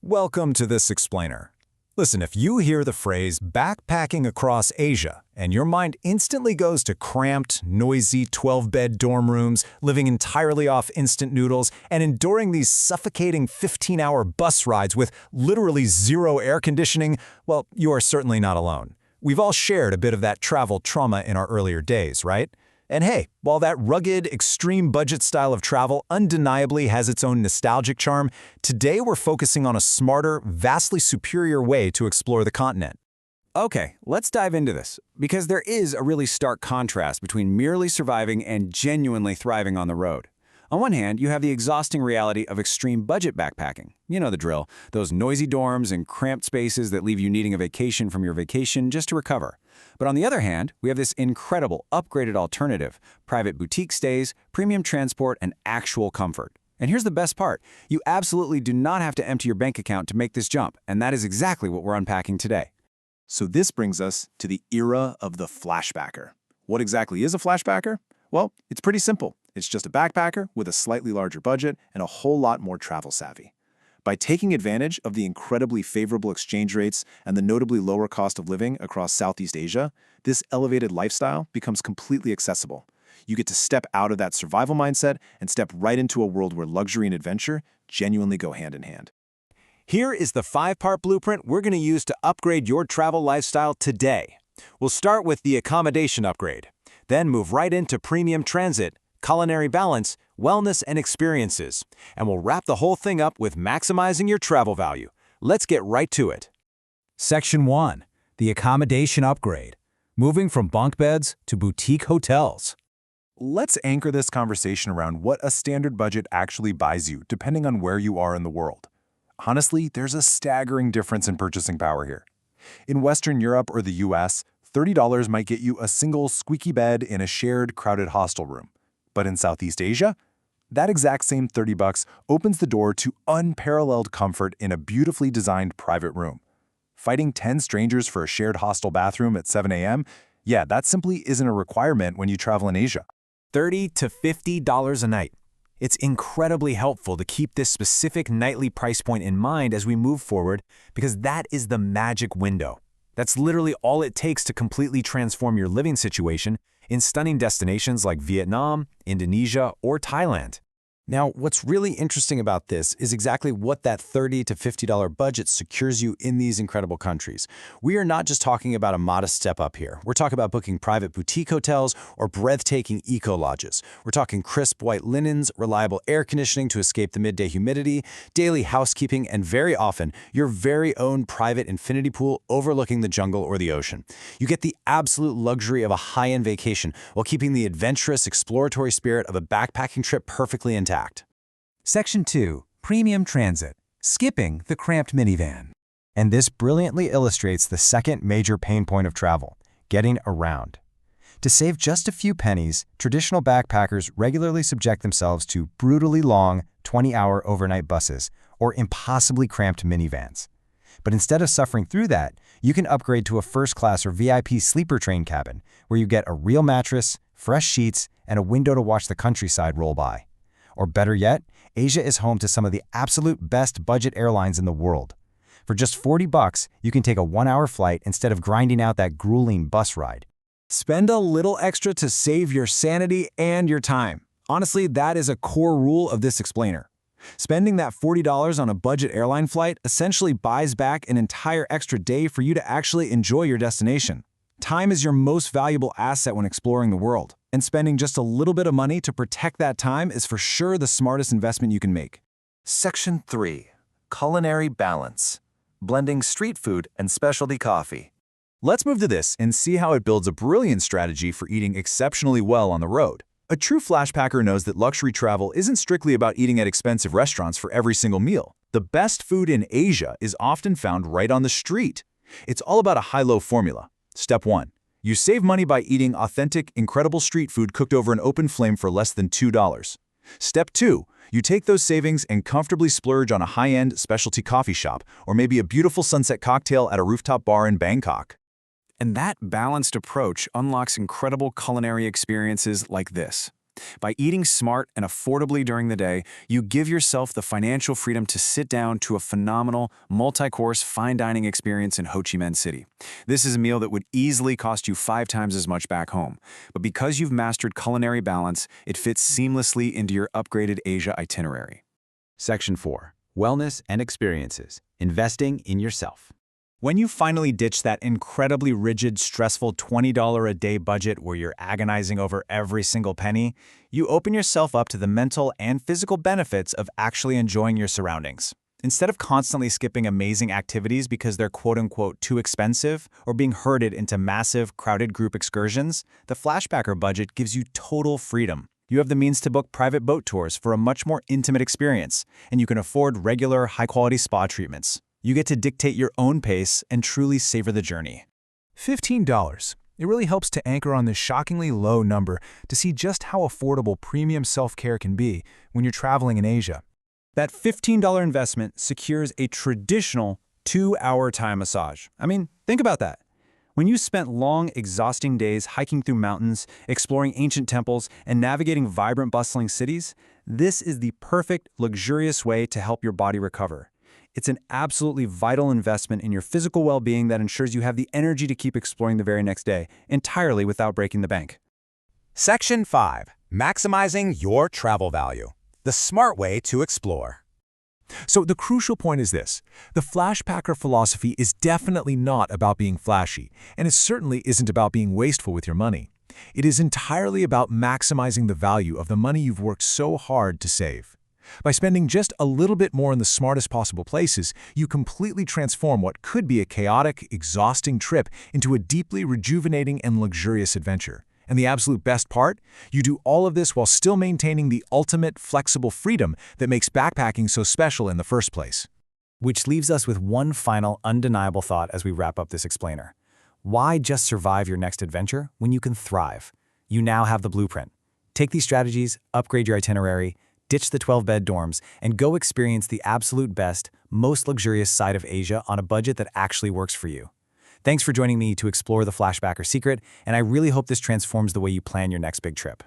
Welcome to this explainer. Listen, if you hear the phrase backpacking across Asia and your mind instantly goes to cramped, noisy 12-bed dorm rooms, living entirely off instant noodles, and enduring these suffocating 15-hour bus rides with literally zero air conditioning, well, you are certainly not alone. We've all shared a bit of that travel trauma in our earlier days, right? And hey, while that rugged, extreme budget style of travel undeniably has its own nostalgic charm, today we're focusing on a smarter, vastly superior way to explore the continent. Okay, let's dive into this, because there is a really stark contrast between merely surviving and genuinely thriving on the road. On one hand, you have the exhausting reality of extreme budget backpacking. You know the drill, those noisy dorms and cramped spaces that leave you needing a vacation from your vacation just to recover. But on the other hand, we have this incredible, upgraded alternative, private boutique stays, premium transport, and actual comfort. And here's the best part. You absolutely do not have to empty your bank account to make this jump, and that is exactly what we're unpacking today. So this brings us to the era of the Flashpacker. What exactly is a Flashpacker? Well, it's pretty simple. It's just a backpacker with a slightly larger budget and a whole lot more travel savvy. By taking advantage of the incredibly favorable exchange rates and the notably lower cost of living across Southeast Asia, this elevated lifestyle becomes completely accessible. You get to step out of that survival mindset and step right into a world where luxury and adventure genuinely go hand in hand. Here is the 5-part blueprint we're going to use to upgrade your travel lifestyle today. We'll start with the accommodation upgrade, then move right into premium transit, culinary balance, wellness, and experiences. And we'll wrap the whole thing up with maximizing your travel value. Let's get right to it. Section 1. The accommodation upgrade. Moving from bunk beds to boutique hotels. Let's anchor this conversation around what a standard budget actually buys you, depending on where you are in the world. Honestly, there's a staggering difference in purchasing power here. In Western Europe or the US, $30 might get you a single squeaky bed in a shared, crowded hostel room. But in Southeast Asia, that exact same $30 opens the door to unparalleled comfort in a beautifully designed private room. Fighting 10 strangers for a shared hostel bathroom at 7 a.m.? Yeah, that simply isn't a requirement when you travel in Asia. $30 to $50 a night. It's incredibly helpful to keep this specific nightly price point in mind as we move forward, because that is the magic window. That's literally all it takes to completely transform your living situation in stunning destinations like Vietnam, Indonesia, or Thailand. Now, what's really interesting about this is exactly what that $30 to $50 budget secures you in these incredible countries. We are not just talking about a modest step up here. We're talking about booking private boutique hotels or breathtaking eco-lodges. We're talking crisp white linens, reliable air conditioning to escape the midday humidity, daily housekeeping, and very often, your very own private infinity pool overlooking the jungle or the ocean. You get the absolute luxury of a high-end vacation while keeping the adventurous, exploratory spirit of a backpacking trip perfectly intact. Section 2. Premium Transit. Skipping the cramped minivan. And this brilliantly illustrates the second major pain point of travel, getting around. To save just a few pennies, traditional backpackers regularly subject themselves to brutally long, 20-hour overnight buses or impossibly cramped minivans. But instead of suffering through that, you can upgrade to a first-class or VIP sleeper train cabin where you get a real mattress, fresh sheets, and a window to watch the countryside roll by. Or better yet, Asia is home to some of the absolute best budget airlines in the world. For just $40, you can take a 1-hour flight instead of grinding out that grueling bus ride. Spend a little extra to save your sanity and your time. Honestly, that is a core rule of this explainer. Spending that $40 on a budget airline flight essentially buys back an entire extra day for you to actually enjoy your destination. Time is your most valuable asset when exploring the world, and spending just a little bit of money to protect that time is for sure the smartest investment you can make. Section 3. Culinary Balance. Blending street food and specialty coffee. Let's move to this and see how it builds a brilliant strategy for eating exceptionally well on the road. A true Flashpacker knows that luxury travel isn't strictly about eating at expensive restaurants for every single meal. The best food in Asia is often found right on the street. It's all about a high-low formula. Step 1. You save money by eating authentic, incredible street food cooked over an open flame for less than $2. Step 2. You take those savings and comfortably splurge on a high-end specialty coffee shop or maybe a beautiful sunset cocktail at a rooftop bar in Bangkok. And that balanced approach unlocks incredible culinary experiences like this. By eating smart and affordably during the day, you give yourself the financial freedom to sit down to a phenomenal, multi-course fine dining experience in Ho Chi Minh City. This is a meal that would easily cost you 5 times as much back home. But because you've mastered culinary balance, it fits seamlessly into your upgraded Asia itinerary. Section 4. Wellness and Experiences. Investing in yourself. When you finally ditch that incredibly rigid, stressful $20 a day budget where you're agonizing over every single penny, you open yourself up to the mental and physical benefits of actually enjoying your surroundings. Instead of constantly skipping amazing activities because they're quote-unquote too expensive or being herded into massive, crowded group excursions, the Flashpacker budget gives you total freedom. You have the means to book private boat tours for a much more intimate experience, and you can afford regular, high-quality spa treatments. You get to dictate your own pace and truly savor the journey. $15. It really helps to anchor on this shockingly low number to see just how affordable premium self-care can be when you're traveling in Asia. That $15 investment secures a traditional 2-hour Thai massage. I mean, think about that. When you spent long, exhausting days hiking through mountains, exploring ancient temples, and navigating vibrant, bustling cities, this is the perfect, luxurious way to help your body recover. It's an absolutely vital investment in your physical well-being that ensures you have the energy to keep exploring the very next day, entirely without breaking the bank. Section 5. Maximizing your travel value. The smart way to explore. So the crucial point is this. The Flashpacker philosophy is definitely not about being flashy, and it certainly isn't about being wasteful with your money. It is entirely about maximizing the value of the money you've worked so hard to save. By spending just a little bit more in the smartest possible places, you completely transform what could be a chaotic, exhausting trip into a deeply rejuvenating and luxurious adventure. And the absolute best part? You do all of this while still maintaining the ultimate flexible freedom that makes backpacking so special in the first place. Which leaves us with one final undeniable thought as we wrap up this explainer. Why just survive your next adventure when you can thrive? You now have the blueprint. Take these strategies, upgrade your itinerary, ditch the 12-bed dorms, and go experience the absolute best, most luxurious side of Asia on a budget that actually works for you. Thanks for joining me to explore the Flashpacker secret, and I really hope this transforms the way you plan your next big trip.